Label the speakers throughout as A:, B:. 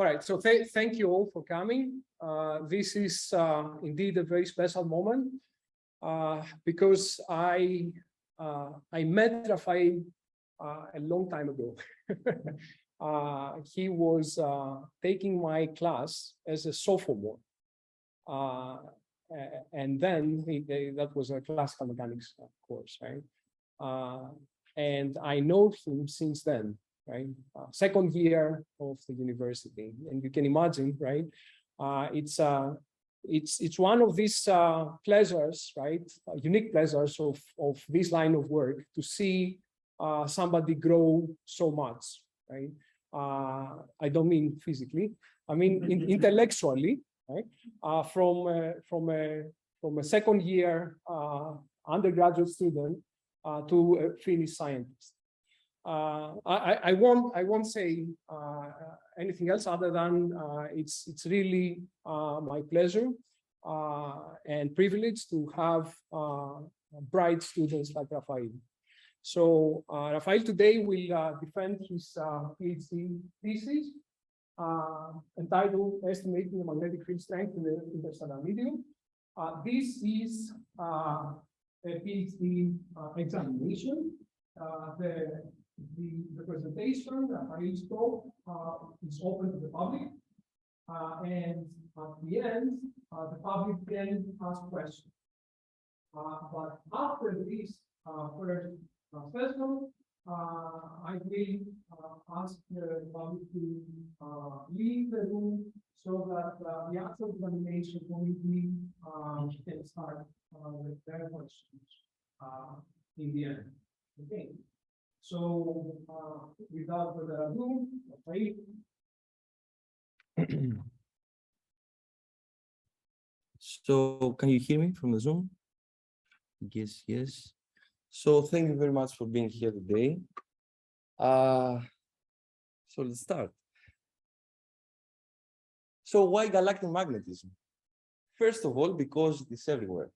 A: All right, so thank you all for coming. This is indeed a very special moment because I met Rafail a long time ago. He was taking my class as a sophomore. And then that was a classical mechanics course, right? And I know him since then, right? Second year of the university, and you can imagine, right? It's one of these pleasures, right? Unique pleasures of this line of work to see somebody grow so much, right? I don't mean physically, I mean intellectually, right? From a second year undergraduate student to a finished scientist. I won't say anything else other than it's really my pleasure and privilege to have bright students like Rafail. So Rafail today will defend his PhD thesis entitled Estimating the Magnetic Field Strength in the Interstellar Medium. This is a PhD examination. The presentation, Rafail's talk, is open to the public. And at the end, the public can ask questions. But after this first session, I will ask the public to leave the room so that the actual examination committee can start with their questions in the end. Okay. So without further ado, Rafail.
B: So can you hear me from the Zoom? Yes, yes. So thank you very much for being here today. So let's start. So why galactic magnetism? First of all, because it's everywhere.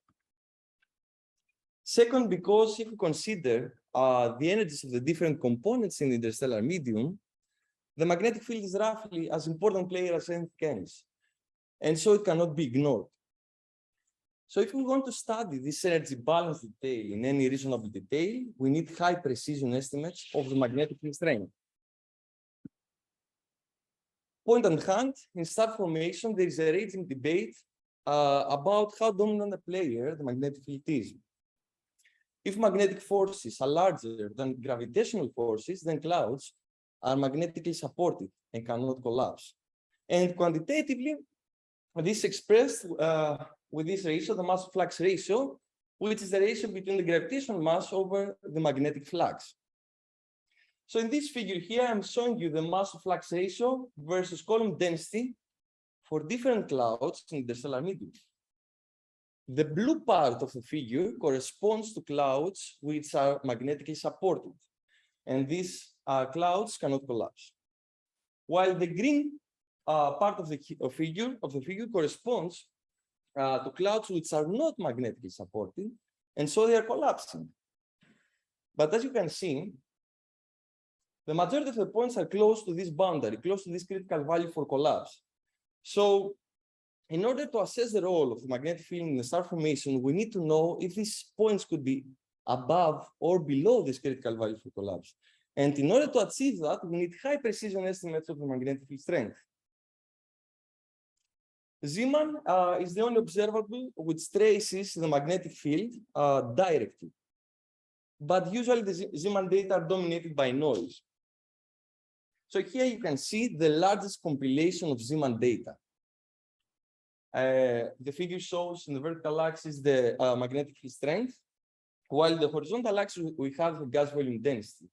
B: Second, because if you consider the energies of the different components in the interstellar medium, the magnetic field is roughly as important player as anything else. And so it cannot be ignored. So if we want to study this energy balance detail in any reasonable detail, we need high precision estimates of the magnetic field strength. Point at hand, in star formation, there is a raging debate about how dominant a player the magnetic field is. If magnetic forces are larger than gravitational forces, then clouds are magnetically supported and cannot collapse. And quantitatively, this is expressed with this ratio, the mass flux ratio, which is the ratio between the gravitational mass over the magnetic flux. So in this figure here, I'm showing you the mass flux ratio versus column density for different clouds in the interstellar medium. The blue part of the figure corresponds to clouds which are magnetically supported, and these clouds cannot collapse. While the green part of the figure corresponds to clouds which are not magnetically supported, and so they are collapsing. But as you can see, the majority of the points are close to this boundary, close to this critical value for collapse. So in order to assess the role of the magnetic field in the star formation, we need to know if these points could be above or below this critical value for collapse. And in order to achieve that, we need high precision estimates of the magnetic field strength. Zeeman is the only observable which traces the magnetic field directly. But usually the Zeeman data are dominated by noise. So here you can see the largest compilation of Zeeman data. The figure shows in the vertical axis the magnetic field strength, while the horizontal axis we have the gas volume density.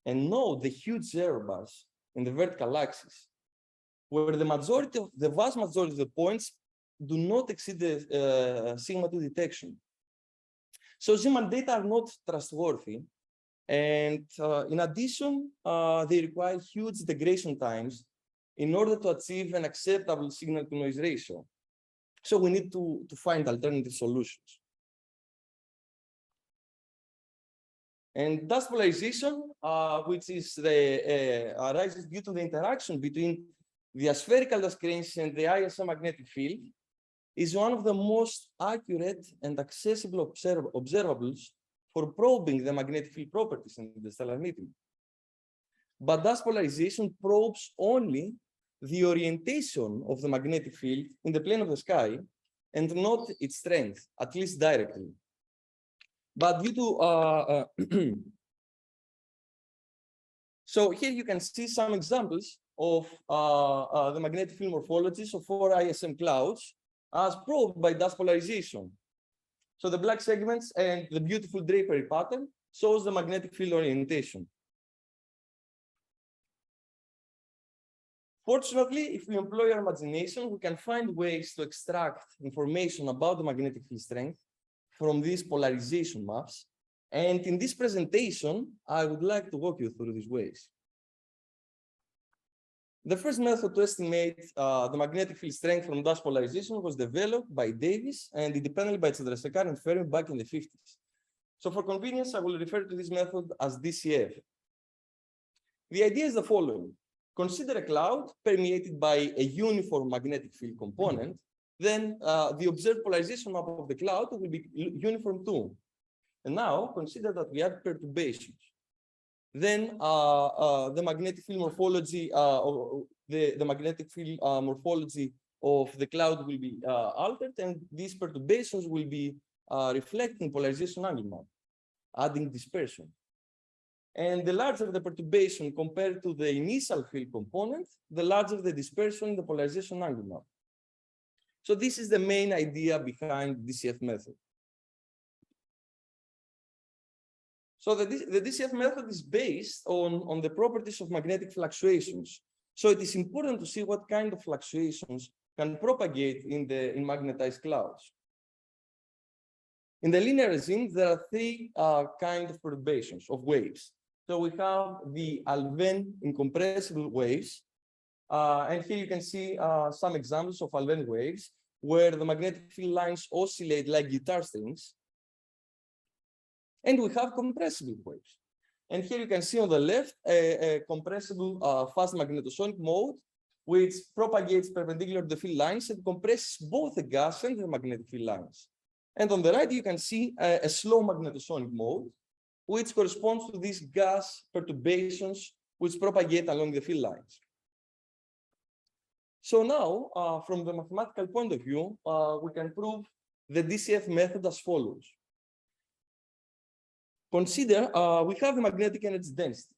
B: And note the huge error bars in the vertical axis, where the vast majority of the points do not exceed the sigma 2 detection. So Zeeman data are not trustworthy. And in addition, they require huge degradation times in order to achieve an acceptable signal to noise ratio. So we need to find alternative solutions. And dust polarization, which is arises due to the interaction between the aspherical discrepancy and the ISM magnetic field is one of the most accurate and accessible observables for probing the magnetic field properties in the stellar medium. But dust polarization probes only the orientation of the magnetic field in the plane of the sky and not its strength, at least directly. But due to so here you can see some examples of the magnetic field morphologies of 4 ISM clouds as probed by dust polarization. So the black segments and the beautiful drapery pattern shows the magnetic field orientation. Fortunately, if we employ our imagination, we can find ways to extract information about the magnetic field strength from these polarization maps. And in this presentation, I would like to walk you through these ways. The first method to estimate the magnetic field strength from dust polarization was developed by Davis and independently by Chandrasekhar and Fermi back in the 50s. So for convenience, I will refer to this method as DCF. The idea is the following. Consider a cloud permeated by a uniform magnetic field component, then the observed polarization map of the cloud will be uniform too. And now consider that we add perturbations. Then the magnetic field morphology, the magnetic field morphology of the cloud will be altered, and these perturbations will be reflecting polarization angle map, adding dispersion. And the larger the perturbation compared to the initial field component, the larger the dispersion in the polarization angle map. So this is the main idea behind the DCF method. So the DCF method is based on the properties of magnetic fluctuations. So it is important to see what kind of fluctuations can propagate in magnetized clouds. In the linear regime, there are 3 kinds of perturbations of waves. So we have the Alfvén incompressible waves. And here you can see some examples of Alfvén waves where the magnetic field lines oscillate like guitar strings. And we have compressible waves. And here you can see on the left a compressible fast magnetosonic mode, which propagates perpendicular to the field lines and compresses both the gas and the magnetic field lines. And on the right, you can see a slow magnetosonic mode, which corresponds to these gas perturbations which propagate along the field lines. So now, from the mathematical point of view, we can prove the DCF method as follows. Consider we have the magnetic energy density,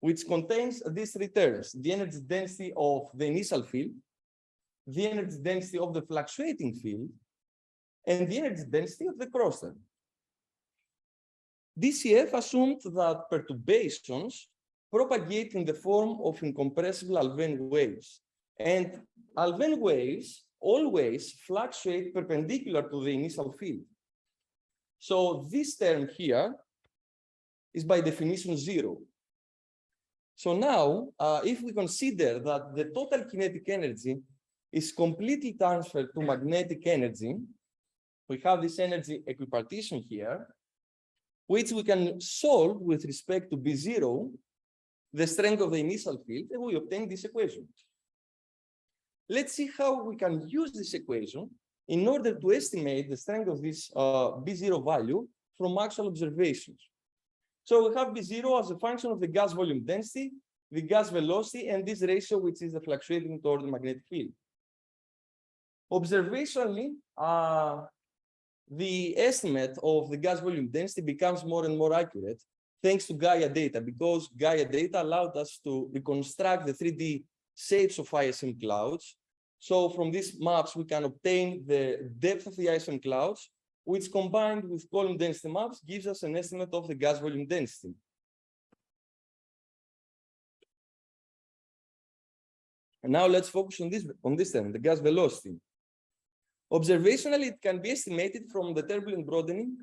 B: which contains these 3 terms: the energy density of the initial field, the energy density of the fluctuating field, and the energy density of the cross term. DCF assumed that perturbations propagate in the form of incompressible Alfvén waves, and Alfvén waves always fluctuate perpendicular to the initial field. So this term here is by definition 0. So now, if we consider that the total kinetic energy is completely transferred to magnetic energy, we have this energy equipartition here, which we can solve with respect to B0, the strength of the initial field, and we obtain this equation. Let's see how we can use this equation in order to estimate the strength of this B0 value from actual observations. So we have B0 as a function of the gas volume density, the gas velocity, and this ratio, which is the fluctuating toward the magnetic field. Observationally, the estimate of the gas volume density becomes more and more accurate thanks to Gaia data, because Gaia data allowed us to reconstruct the 3D shapes of ISM clouds. So from these maps, we can obtain the depth of the ISM clouds, which combined with column density maps gives us an estimate of the gas volume density. And now let's focus on this term, the gas velocity. Observationally, it can be estimated from the turbulent broadening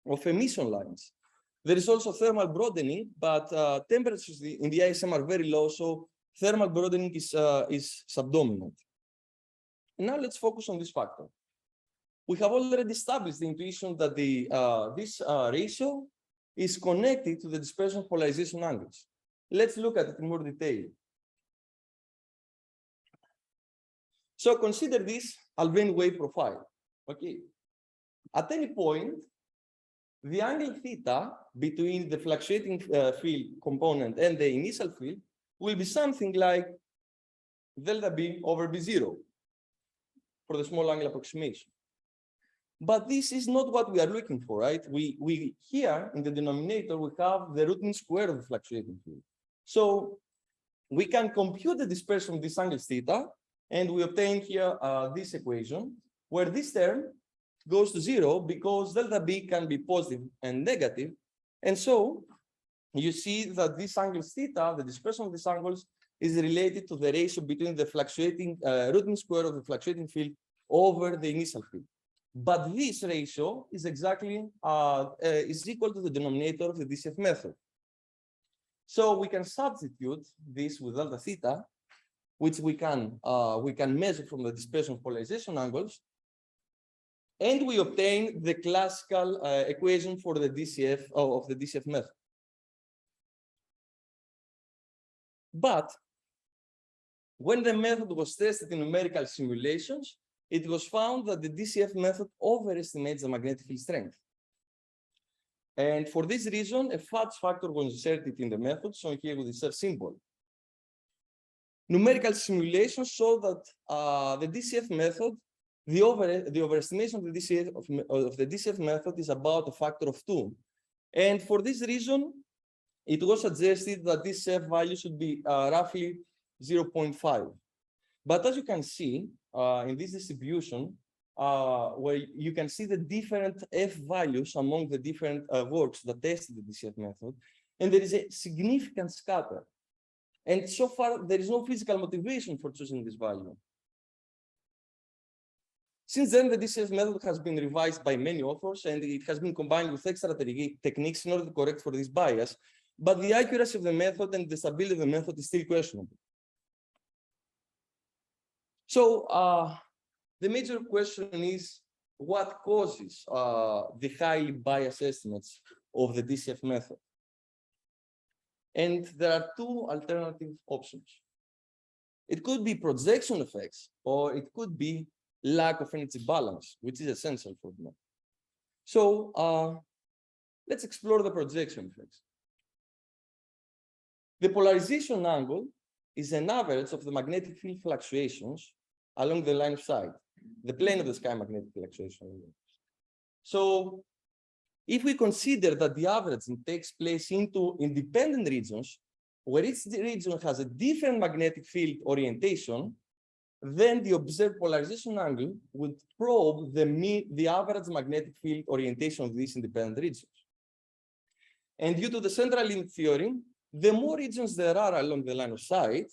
B: of emission lines. There is also thermal broadening, but temperatures in the ISM are very low, so thermal broadening is subdominant. And now let's focus on this factor. We have already established the intuition that this ratio is connected to the dispersion polarization angles. Let's look at it in more detail. So consider this Alfvén wave profile. Okay. At any point, the angle theta between the fluctuating field component and the initial field will be something like delta B over B0 for the small angle approximation. But this is not what we are looking for, right? We here in the denominator, we have the root mean square of the fluctuating field. So we can compute the dispersion of this angle theta, and we obtain here this equation, where this term goes to 0 because delta B can be positive and negative. And so you see that this angle theta, the dispersion of these angles, is related to the ratio between the fluctuating root mean square of the fluctuating field over the initial field. But this ratio is exactly is equal to the denominator of the DCF method. So we can substitute this with delta theta, which we can measure from the dispersion of polarization angles, and we obtain the classical equation for the DCF of the DCF method. But when the method was tested in numerical simulations, it was found that the DCF method overestimates the magnetic field strength. And for this reason, a fudge factor was inserted in the method, shown here with the self symbol. Numerical simulations show that the DCF method, the overestimation of the DCF method is about a factor of 2. And for this reason, it was suggested that this F value should be roughly 0.5. But as you can see in this distribution, where you can see the different F values among the different works that tested the DCF method, and there is a significant scatter. And so far, there is no physical motivation for choosing this value. Since then, the DCF method has been revised by many authors, and it has been combined with extra techniques in order to correct for this bias. But the accuracy of the method and the stability of the method is still questionable. So the major question is, what causes the highly biased estimates of the DCF method? And there are two alternative options. It could be projection effects, or it could be lack of energy balance, which is essential for the method. So let's explore the projection effects. The polarization angle is an average of the magnetic field fluctuations along the line of sight, the plane of the sky magnetic fluctuation. So if we consider that the averaging takes place into independent regions, where each region has a different magnetic field orientation, then the observed polarization angle would probe the average magnetic field orientation of these independent regions. And due to the central limit theorem, the more regions there are along the line of sight,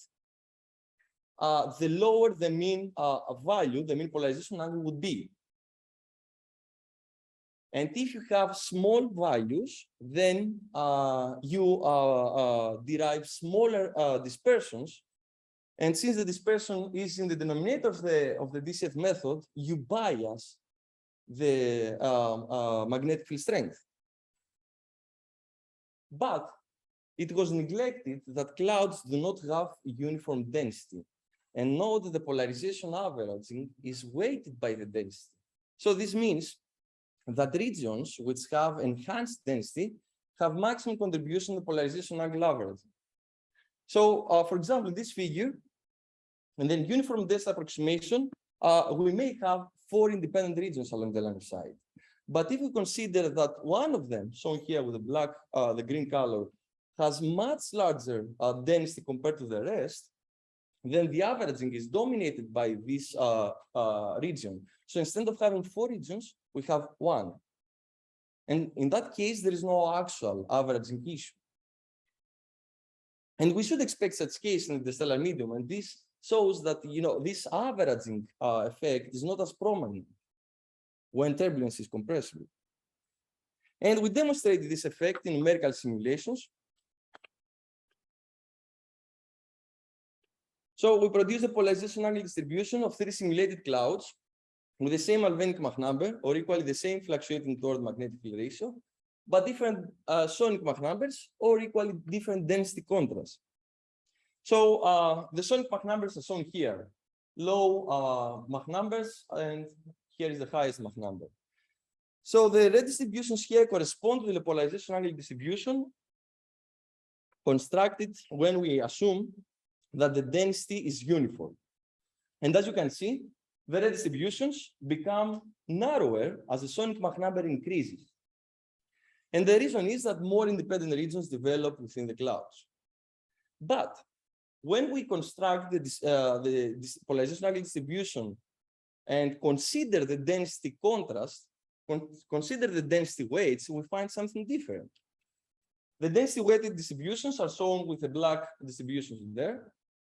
B: the lower the mean value, the mean polarization angle would be. And if you have small values, then you derive smaller dispersions. And since the dispersion is in the denominator of the DCF method, you bias the magnetic field strength. But it was neglected that clouds do not have uniform density. And note that the polarization averaging is weighted by the density. So this means that regions which have enhanced density have maximum contribution to polarization angle averaging. So for example, in this figure, and then uniform density approximation, we may have 4 independent regions along the line of sight. But if we consider that one of them, shown here with the black, the green color, has much larger density compared to the rest, then the averaging is dominated by this region. So instead of having 4 regions, we have 1. And in that case, there is no actual averaging issue. And we should expect such case in the stellar medium. And this shows that, you know, this averaging effect is not as prominent when turbulence is compressible. And we demonstrated this effect in numerical simulations. So we produced a polarization angle distribution of 3 simulated clouds with the same Alfvén Mach number, or equally the same fluctuating toward magnetic field ratio, but different sonic Mach numbers, or equally different density contrast. So the sonic Mach numbers are shown here. low Mach numbers, and here is the highest Mach number. So the red distributions here correspond to the polarization angle distribution constructed when we assume that the density is uniform. And as you can see, the red distributions become narrower as the sonic Mach number increases. And the reason is that more independent regions develop within the clouds. But when we construct the polarization angle distribution and consider the density contrast, consider the density weights, we find something different. The density weighted distributions are shown with the black distributions there.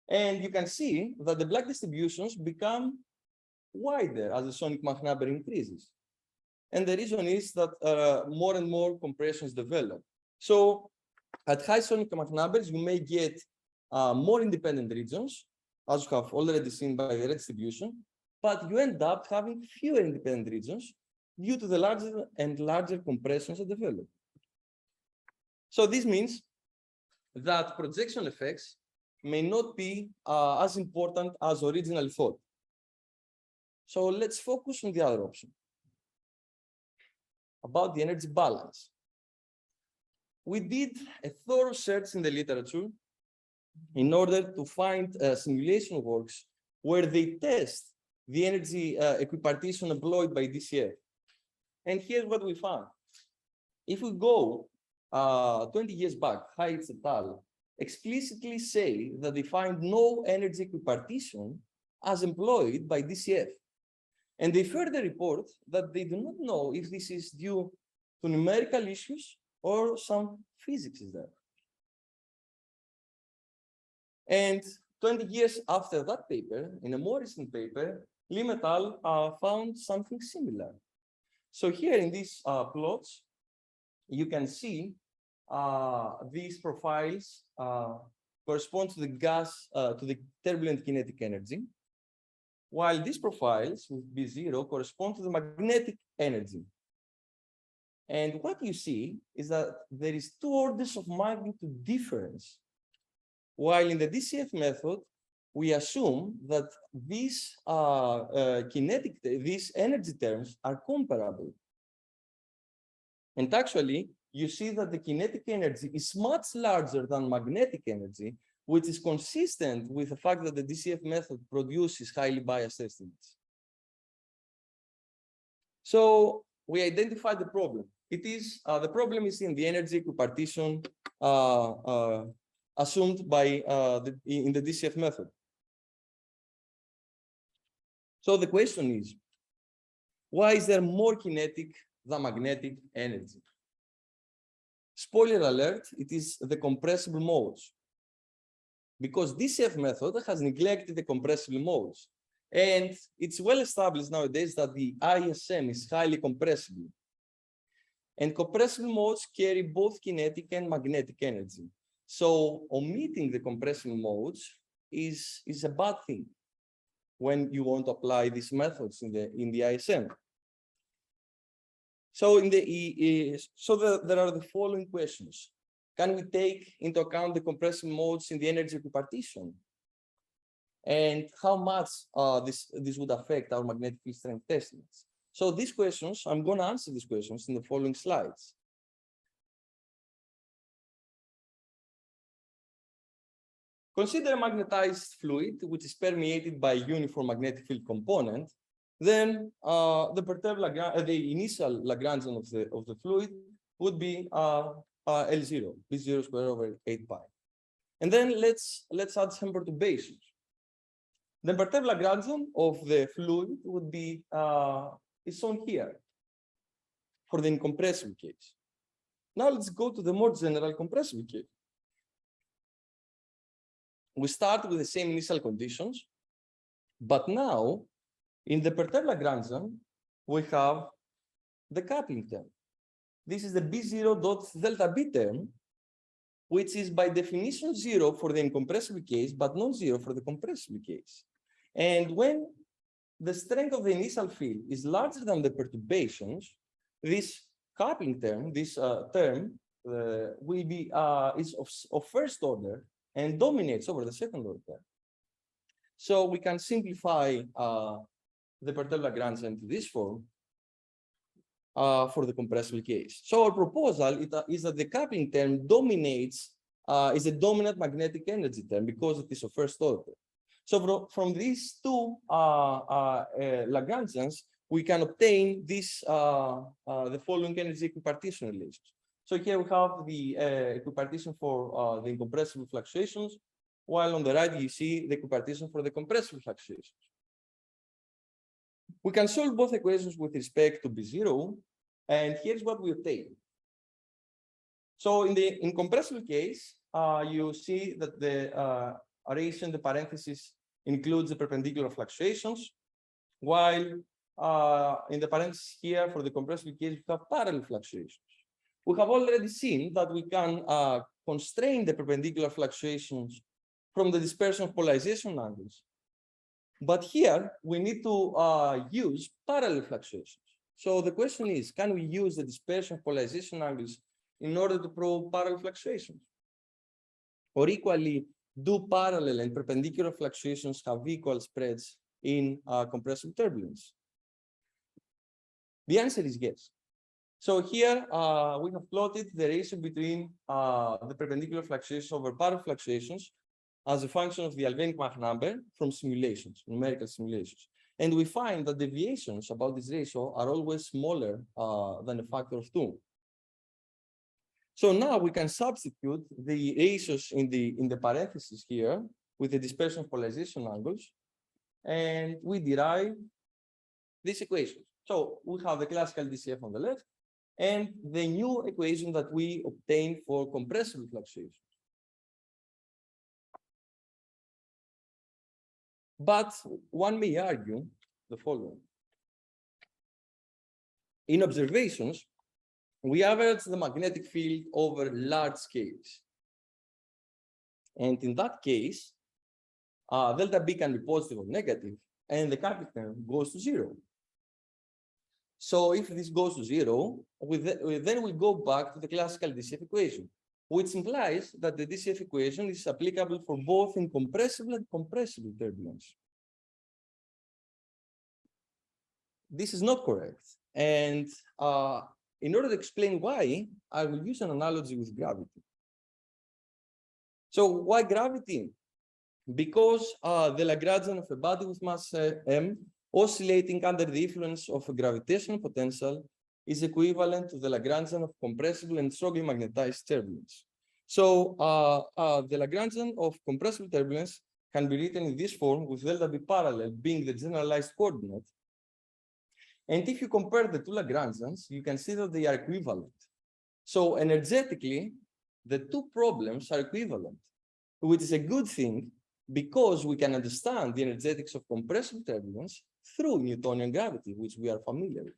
B: And you can see that the black distributions become wider as the sonic Mach number increases. And the reason is that more and more compressions develop. So at high sonic Mach numbers, you may get more independent regions, as you have already seen by the red distribution, but you end up having fewer independent regions due to the larger and larger compressions that develop. So this means that projection effects may not be as important as originally thought. So let's focus on the other option, about the energy balance. We did a thorough search in the literature in order to find simulation works where they test the energy equipartition employed by DCF. And here's what we found. If we go 20 years back, Hayes et al. Explicitly say that they find no energy equipartition as employed by DCF. And they further report that they do not know if this is due to numerical issues or some physics is there. And 20 years after that paper, in a more recent paper, Lim et al. Found something similar. So here in these plots, you can see these profiles correspond to the gas, to the turbulent kinetic energy, while these profiles with B0 correspond to the magnetic energy. And what you see is that there is 2 orders of magnitude difference, while in the DCF method, we assume that these these energy terms are comparable. And actually, you see that the kinetic energy is much larger than magnetic energy, which is consistent with the fact that the DCF method produces highly biased estimates. So we identified the problem. It is the problem is in the energy equipartition assumed by in the DCF method. So the question is, why is there more kinetic than magnetic energy? Spoiler alert, it is the compressible modes. Because DCF method has neglected the compressible modes. And it's well established nowadays that the ISM is highly compressible. And compressible modes carry both kinetic and magnetic energy. So omitting the compressible modes is a bad thing when you want to apply these methods in the ISM. So there are the following questions. Can we take into account the compressible modes in the energy equipartition? And how much this would affect our magnetic field strength estimates? So these questions, I'm going to answer these questions in the following slides. Consider a magnetized fluid which is permeated by a uniform magnetic field component. Then the initial Lagrangian of the fluid would be L0, B0 squared over 8 pi. And then let's add some perturbations. The perturbed Lagrangian of the fluid would be is shown here for the incompressible case. Now let's go to the more general compressible case. We start with the same initial conditions, but now in the perturbed Lagrangian, we have the coupling term. This is the B0 dot delta B term, which is by definition 0 for the incompressible case, but not 0 for the compressible case. And when the strength of the initial field is larger than the perturbations, this coupling term, this term will be is of first order and dominates over the second order term. So we can simplify the Bernoulli Lagrange into this form for the compressible case. So our proposal is that the coupling term dominates, is a dominant magnetic energy term because it is of first order. So from these two Lagrangians, we can obtain this the following energy equipartition relations. So here we have the equipartition for the incompressible fluctuations, while on the right you see the equipartition for the compressible fluctuations. We can solve both equations with respect to B0, and here's what we obtain. So in the incompressible case, you see that the ratio in the parentheses includes the perpendicular fluctuations, while in the parentheses here for the compressible case, we have parallel fluctuations. We have already seen that we can constrain the perpendicular fluctuations from the dispersion of polarization angles. But here we need to use parallel fluctuations. So the question is, can we use the dispersion of polarization angles in order to probe parallel fluctuations? Or equally, do parallel and perpendicular fluctuations have equal spreads in compressible turbulence? The answer is yes. So here we have plotted the ratio between the perpendicular fluctuations over parallel fluctuations as a function of the Alfvénic Mach number from simulations, numerical simulations. And we find that deviations about this ratio are always smaller than a factor of 2. So now we can substitute the ratios in the parentheses here with the dispersion of polarization angles, and we derive this equation. So we have the classical DCF on the left, and the new equation that we obtained for compressible fluctuations. But one may argue the following. In observations, we average the magnetic field over large scales. And in that case, delta B can be positive or negative, and the coupling term goes to 0. So if this goes to 0, then we go back to the classical DCF equation, which implies that the DCF equation is applicable for both incompressible and compressible turbulence. This is not correct. And in order to explain why, I will use an analogy with gravity. So why gravity? Because the Lagrangian of a body with mass m oscillating under the influence of a gravitational potential is equivalent to the Lagrangian of compressible and strongly magnetized turbulence. So the Lagrangian of compressible turbulence can be written in this form with delta B parallel being the generalized coordinate. And if you compare the two Lagrangians, you can see that they are equivalent. So energetically, the two problems are equivalent, which is a good thing because we can understand the energetics of compressible turbulence through Newtonian gravity, which we are familiar with.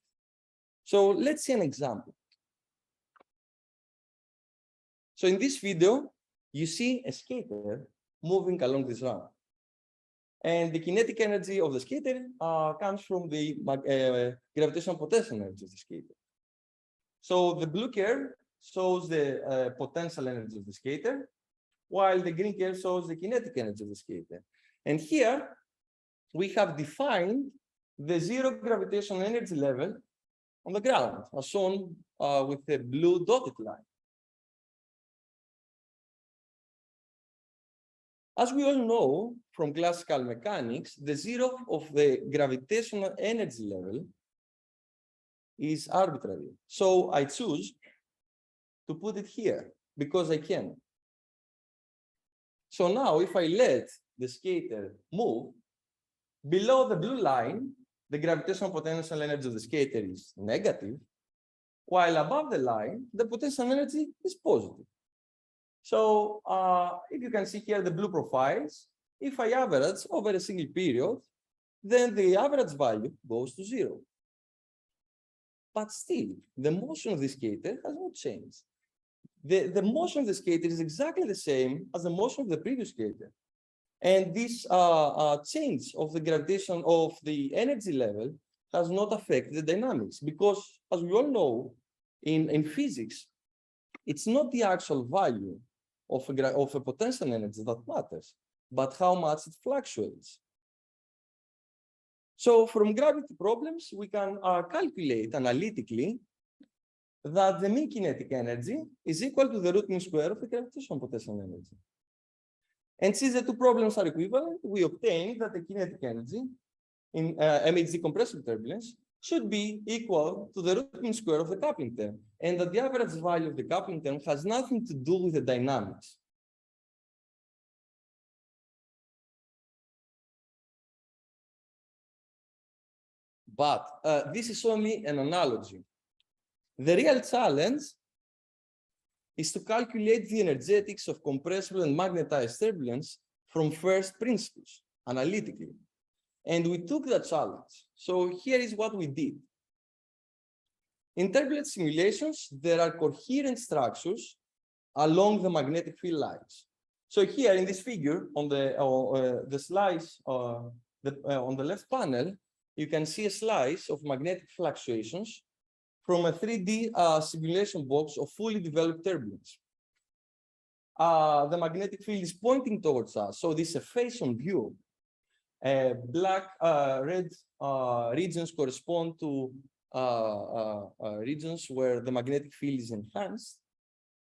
B: So let's see an example. So in this video, you see a skater moving along this ramp. And the kinetic energy of the skater comes from the gravitational potential energy of the skater. So the blue curve shows the potential energy of the skater, while the green curve shows the kinetic energy of the skater. And here, we have defined the zero gravitational energy level on the ground, as shown with the blue dotted line. As we all know from classical mechanics, the zero of the gravitational energy level is arbitrary. So I choose to put it here because I can. So now if I let the skater move, below the blue line, the gravitational potential energy of the skater is negative, while above the line, the potential energy is positive. So if you can see here the blue profiles, if I average over a single period, then the average value goes to 0. But still, the motion of the skater has not changed. The motion of the skater is exactly the same as the motion of the previous skater. And this change of the gravitation of the energy level does not affect the dynamics because, as we all know, in physics, it's not the actual value of a potential energy that matters, but how much it fluctuates. So from gravity problems, we can calculate analytically that the mean kinetic energy is equal to the root mean square of the gravitational potential energy. And since the two problems are equivalent, we obtain that the kinetic energy in MHD compressible turbulence should be equal to the root mean square of the coupling term, and that the average value of the coupling term has nothing to do with the dynamics. But this is only an analogy. The real challenge is to calculate the energetics of compressible and magnetized turbulence from first principles, analytically. And we took that challenge. So here is what we did. In turbulent simulations, there are coherent structures along the magnetic field lines. So here in this figure, on the slice on the left panel, you can see a slice of magnetic fluctuations from a 3D simulation box of fully developed turbulence. The magnetic field is pointing towards us, so this is a face-on view. Black, red regions correspond to regions where the magnetic field is enhanced,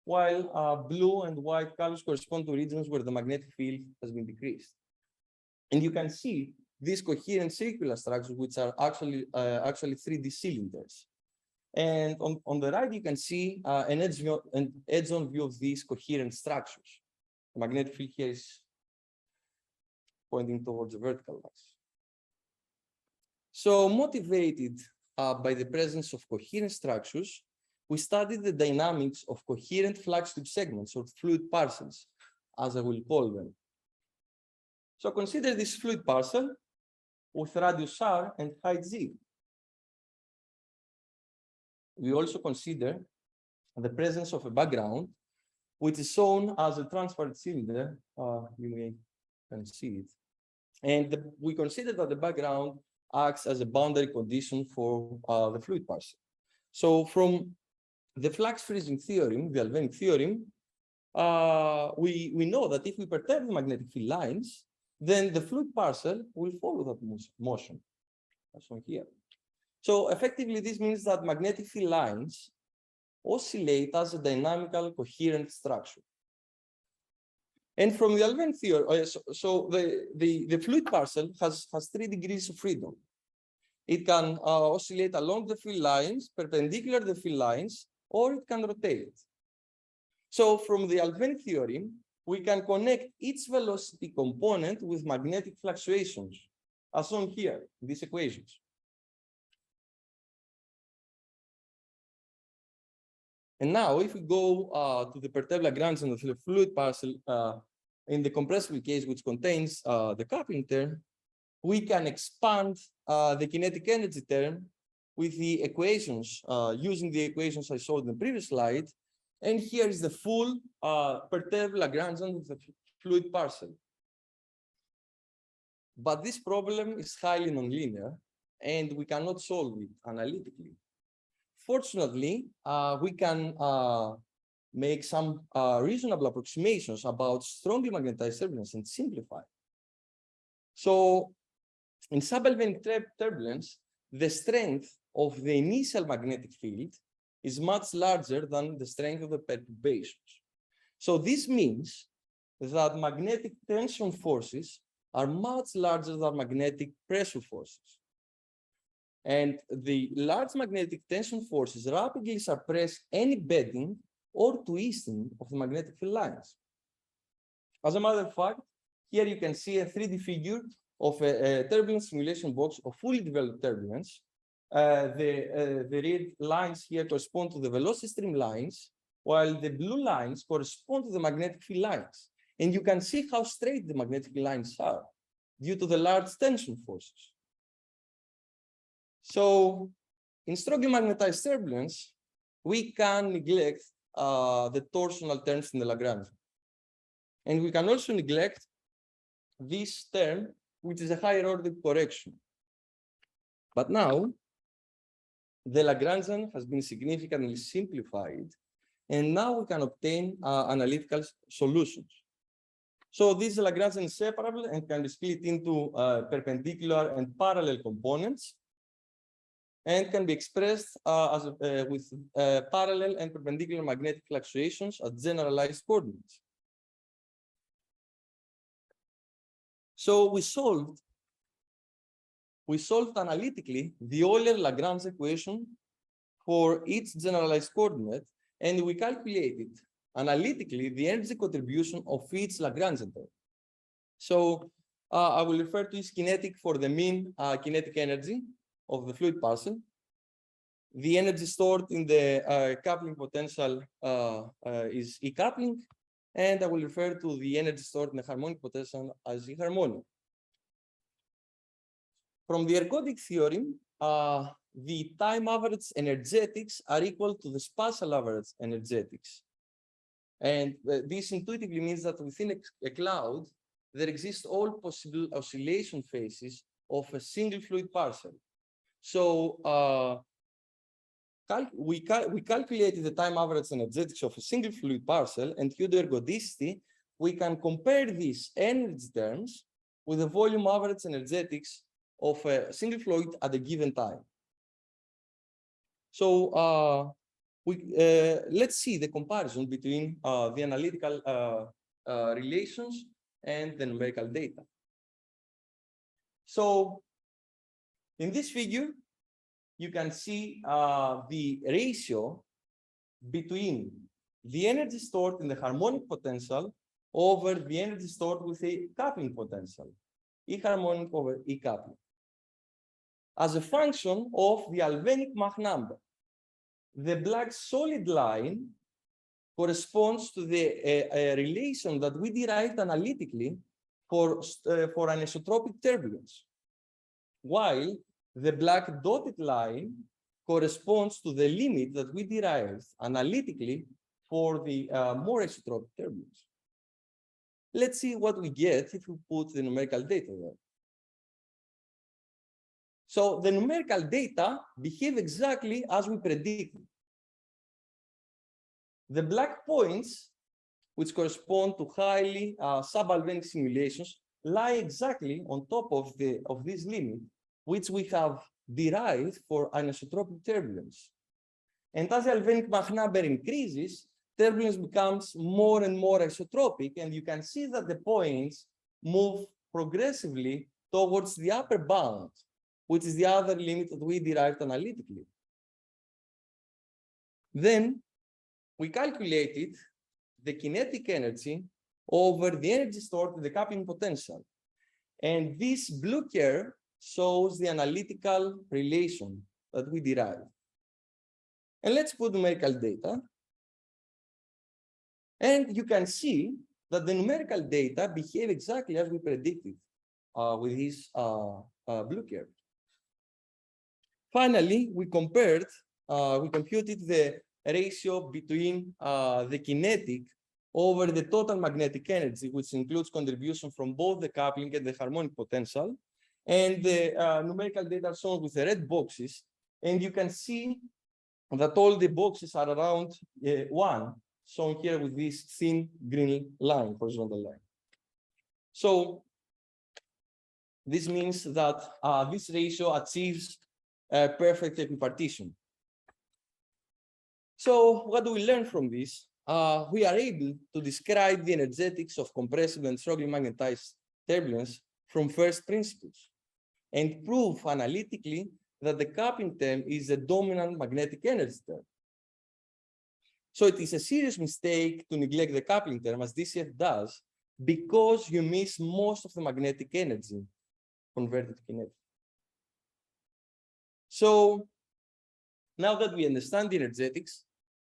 B: while blue and white colors correspond to regions where the magnetic field has been decreased. And you can see these coherent circular structures, which are actually 3D cylinders. And on the right, you can see an edge-on view of these coherent structures. The magnetic field here is pointing towards the vertical lines. So motivated by the presence of coherent structures, we studied the dynamics of coherent flux tube segments, or fluid parcels, as I will call them. So consider this fluid parcel with radius r and height z. We also consider the presence of a background, which is shown as a transparent cylinder. You can see it. And we consider that the background acts as a boundary condition for the fluid parcel. So from the flux freezing theorem, the Alfvénic theorem, we know that if we perturb the magnetic field lines, then the fluid parcel will follow that motion, as shown here. So effectively, this means that magnetic field lines oscillate as a dynamical coherent structure. And from the Alfvénic theory, so the fluid parcel has 3 degrees of freedom. It can oscillate along the field lines, perpendicular to the field lines, or it can rotate. So from the Alfvénic theorem, we can connect each velocity component with magnetic fluctuations, as shown here in these equations. And now, if we go to the perturbed Lagrangian of the fluid parcel in the compressible case, which contains the coupling term, we can expand the kinetic energy term with the equations, using the equations I showed in the previous slide. And here is the full perturbed Lagrangian of the fluid parcel. But this problem is highly nonlinear, and we cannot solve it analytically. Fortunately, we can make some reasonable approximations about strongly magnetized turbulence and simplify. So in subalfvénic turbulence, the strength of the initial magnetic field is much larger than the strength of the perturbations. So this means that magnetic tension forces are much larger than magnetic pressure forces. And the large magnetic tension forces rapidly suppress any bending or twisting of the magnetic field lines. As a matter of fact, here you can see a 3D figure of a turbulence simulation box of fully developed turbulence. The red lines here correspond to the velocity stream lines, while the blue lines correspond to the magnetic field lines. And you can see how straight the magnetic lines are due to the large tension forces. So in strongly magnetized turbulence, we can neglect the torsional terms in the Lagrangian. And we can also neglect this term, which is a higher order correction. But now, the Lagrangian has been significantly simplified, and now we can obtain analytical solutions. So this is Lagrangian inseparable and can be split into perpendicular and parallel components, and can be expressed with parallel and perpendicular magnetic fluctuations at generalized coordinates. So we solved analytically the Euler-Lagrange equation for each generalized coordinate, and we calculated analytically the energy contribution of each Lagrangian term. So I will refer to this kinetic for the mean kinetic energy of the fluid parcel. The energy stored in the coupling potential is E coupling, and I will refer to the energy stored in the harmonic potential as E harmonic. From the ergodic theorem, the time average energetics are equal to the spatial average energetics. And this intuitively means that within a cloud, there exist all possible oscillation phases of a single fluid parcel. So we calculated the time average energetics of a single fluid parcel, and due to ergodicity, we can compare these energy terms with the volume average energetics of a single fluid at a given time. So let's see the comparison between the analytical relations and the numerical data. So in this figure, you can see the ratio between the energy stored in the harmonic potential over the energy stored with a coupling potential, E harmonic over E coupling, as a function of the Alfvénic Mach number. The black solid line corresponds to the relation that we derived analytically for anisotropic turbulence, while the black dotted line corresponds to the limit that we derived analytically for the more isotropic turbulence. Let's see what we get if we put the numerical data there. So the numerical data behave exactly as we predicted. The black points, which correspond to highly subalfvénic simulations, lie exactly on top of this limit, which we have derived for anisotropic turbulence. And as the Alfvénic Mach number increases, turbulence becomes more and more isotropic, and you can see that the points move progressively towards the upper bound, which is the other limit that we derived analytically. Then we calculated the kinetic energy over the energy stored in the coupling potential. And this blue curve shows the analytical relation that we derived. And let's put numerical data. And you can see that the numerical data behave exactly as we predicted with this blue curve. Finally, we computed the ratio between the kinetic over the total magnetic energy, which includes contribution from both the coupling and the harmonic potential. And the numerical data are shown with the red boxes. And you can see that all the boxes are around 1, shown here with this thin green line, horizontal line. So this means that this ratio achieves perfect equipartition. So what do we learn from this? We are able to describe the energetics of compressible and strongly magnetized turbulence from first principles and prove analytically that the coupling term is the dominant magnetic energy term. So it is a serious mistake to neglect the coupling term, as DCF does, because you miss most of the magnetic energy converted to kinetic. So now that we understand the energetics,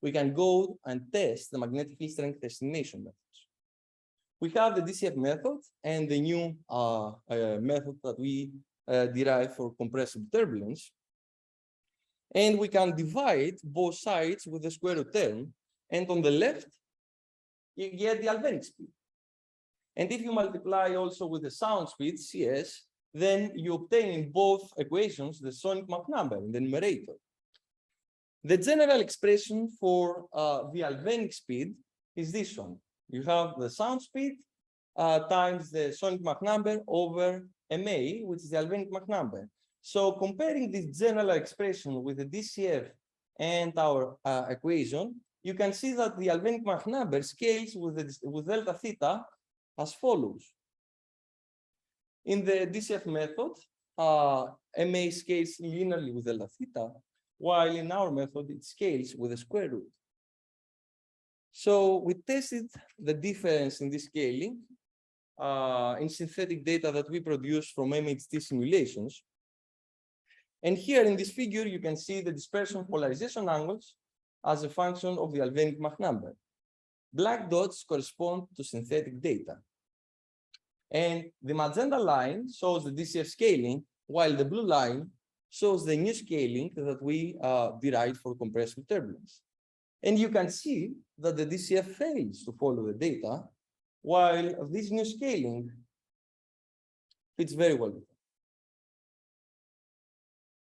B: we can go and test the magnetic field strength estimation methods. We have the DCF method and the new method that we derive for compressible turbulence. And we can divide both sides with the square root term. And on the left, you get the Alfvénic speed. And if you multiply also with the sound speed, CS, then you obtain in both equations the sonic Mach number in the numerator. The general expression for the Alfvénic speed is this one. You have the sound speed times the sonic Mach number over MA, which is the Alvenic Mach number. So comparing this general expression with the DCF and our equation, you can see that the Alvenic Mach number scales with delta theta as follows. In the DCF method, MA scales linearly with delta theta, while in our method, it scales with the square root. So we tested the difference in this scaling in synthetic data that we produced from MHD simulations. And here in this figure, you can see the dispersion polarization angles as a function of the Alvenic Mach number. Black dots correspond to synthetic data. And the magenta line shows the DCF scaling, while the blue line shows the new scaling that we derived for compressive turbulence. And you can see that the DCF fails to follow the data, while this new scaling fits very well with it.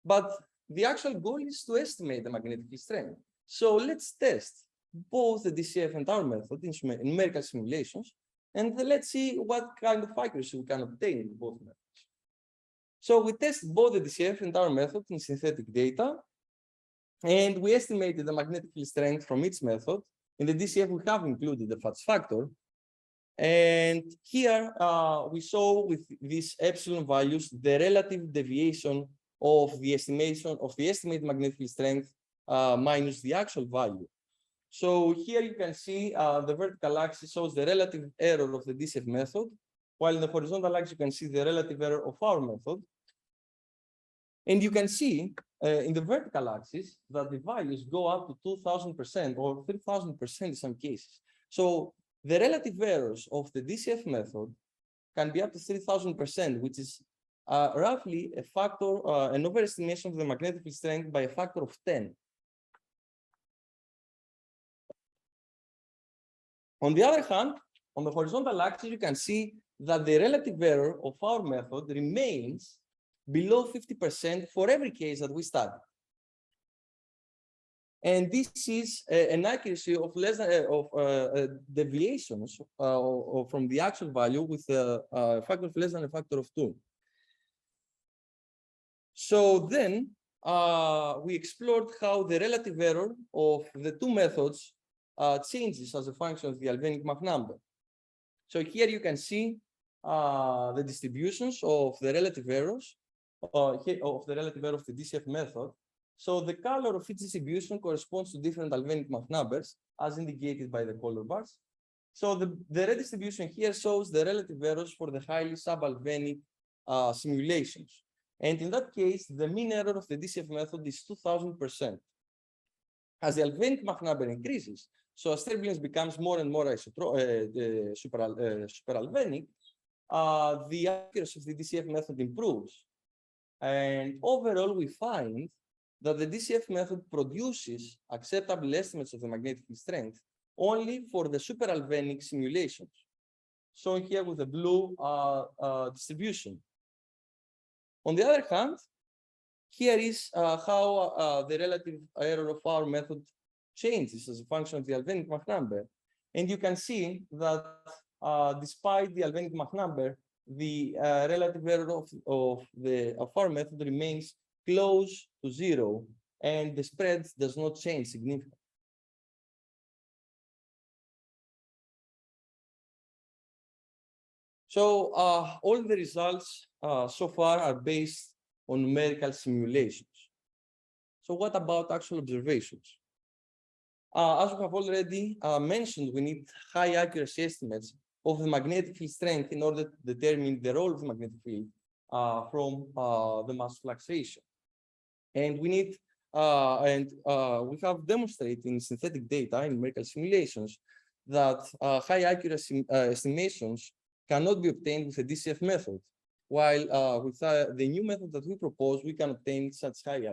B: But the actual goal is to estimate the magnetic field strength. So let's test both the DCF and our method in numerical simulations, and let's see what kind of accuracy we can obtain in both methods. So we test both the DCF and our method in synthetic data, and we estimated the magnetic field strength from each method. In the DCF, we have included the Fudge factor. And here we show with these epsilon values the relative deviation of the estimation of the estimated magnetic field strength minus the actual value. So here you can see the vertical axis shows the relative error of the DCF method, while in the horizontal axis you can see the relative error of our method. And you can see in the vertical axis that the values go up to 2000% or 3000% in some cases. So the relative errors of the DCF method can be up to 3000%, which is roughly a factor, an overestimation of the magnetic field strength by a factor of 10. On the other hand, on the horizontal axis, you can see that the relative error of our method remains below 50% for every case that we study. And this is an accuracy of less than deviations from the actual value with a factor of less than a factor of 2. So then we explored how the relative error of the two methods changes as a function of the Alvenic Mach number. So here you can see the distributions of the relative errors of the DCF method. So the color of each distribution corresponds to different Alvenic Mach numbers, as indicated by the color bars. So the red distribution here shows the relative errors for the highly subalvenic simulations. And in that case, the mean error of the DCF method is 2000%. As the Alvenic Mach number increases, so as turbulence becomes more and more superalvenic, the accuracy of the DCF method improves. And overall, we find that the DCF method produces acceptable estimates of the magnetic field strength only for the superalvenic simulations, shown here with the blue distribution. On the other hand, here is how the relative error of our method changes as a function of the Alvenic Mach number. And you can see that despite the Alvenic Mach number, the relative error of our method remains close to 0, and the spread does not change significantly. So all the results so far are based on numerical simulations. So what about actual observations? As we have already mentioned, we need high accuracy estimates of the magnetic field strength in order to determine the role of the magnetic field from the mass fluctuation. And we need, we have demonstrated in synthetic data in numerical simulations that high accuracy estimations cannot be obtained with the DCF method, while with the new method that we propose, we can obtain such high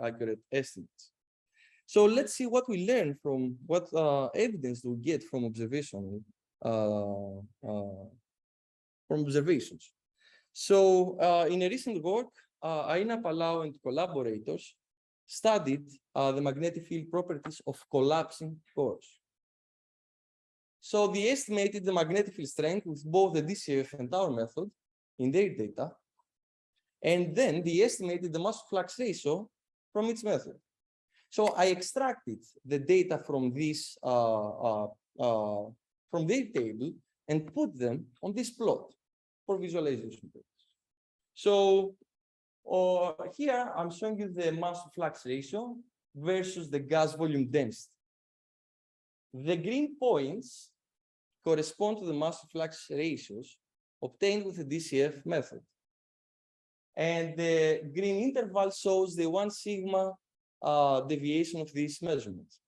B: accurate estimates. So let's see what we learn from what evidence do we get from observations. So in a recent work, Aina Palau and collaborators studied the magnetic field properties of collapsing cores. So they estimated the magnetic field strength with both the DCF and our method in their data. And then they estimated the mass flux ratio from its method. So I extracted the data from this from their table and put them on this plot for visualization purposes. So here I'm showing you the mass flux ratio versus the gas volume density. The green points correspond to the mass flux ratios obtained with the DCF method. And the green interval shows the 1 sigma deviation of these measurements.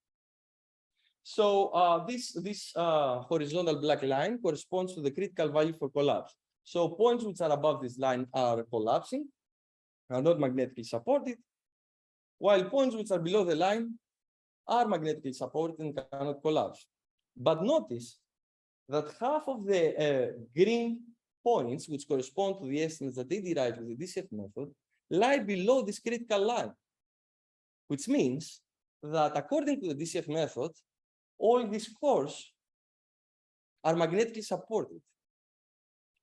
B: So this horizontal black line corresponds to the critical value for collapse. So points which are above this line are collapsing, are not magnetically supported, while points which are below the line are magnetically supported and cannot collapse. But notice that half of the green points, which correspond to the estimates that they derived with the DCF method, lie below this critical line, which means that according to the DCF method, all these cores are magnetically supported.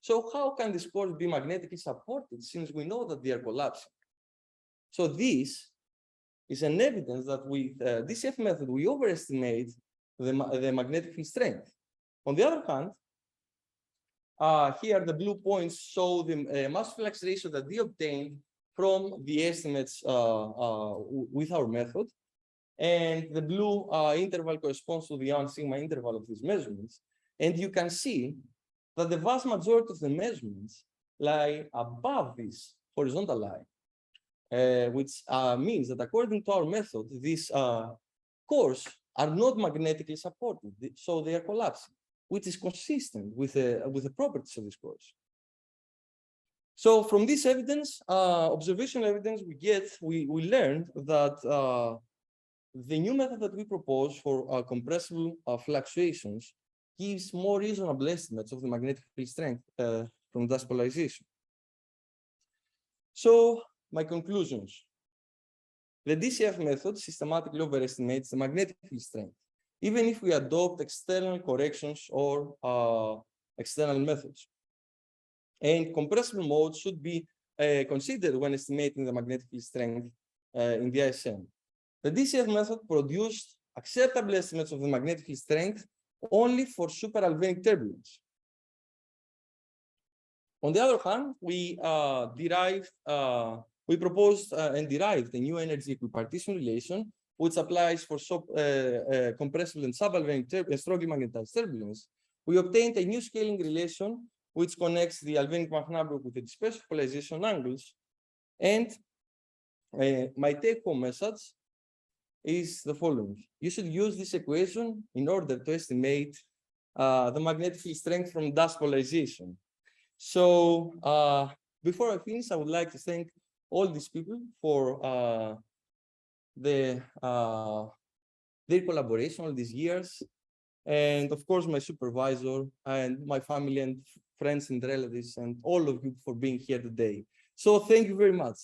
B: So how can these cores be magnetically supported since we know that they are collapsing? So this is an evidence that with DCF method, we overestimate the magnetic field strength. On the other hand, here the blue points show the mass flux ratio that they obtained from the estimates with our method. And the blue interval corresponds to the 1 sigma interval of these measurements. And you can see that the vast majority of the measurements lie above this horizontal line, which means that according to our method, these cores are not magnetically supported, so they are collapsing, which is consistent with the properties of these cores. So from this evidence, observational evidence we learned that the new method that we propose for compressible fluctuations gives more reasonable estimates of the magnetic field strength from dust polarization. So my conclusions. The DCF method systematically overestimates the magnetic field strength, even if we adopt external corrections or external methods. And compressible modes should be considered when estimating the magnetic field strength in the ISM. The DCF method produced acceptable estimates of the magnetic field strength only for superalbenic turbulence. On the other hand, we proposed and derived a new energy equipartition relation, which applies for compressible and subalbenic strongly magnetized turbulence. We obtained a new scaling relation, which connects the albenic Mach number with the dispersive polarization angles. And my take-home message is the following. You should use this equation in order to estimate the magnetic field strength from dust polarization. So before I finish, I would like to thank all these people for their collaboration all these years. And of course, my supervisor and my family and friends and relatives and all of you for being here today. So thank you very much.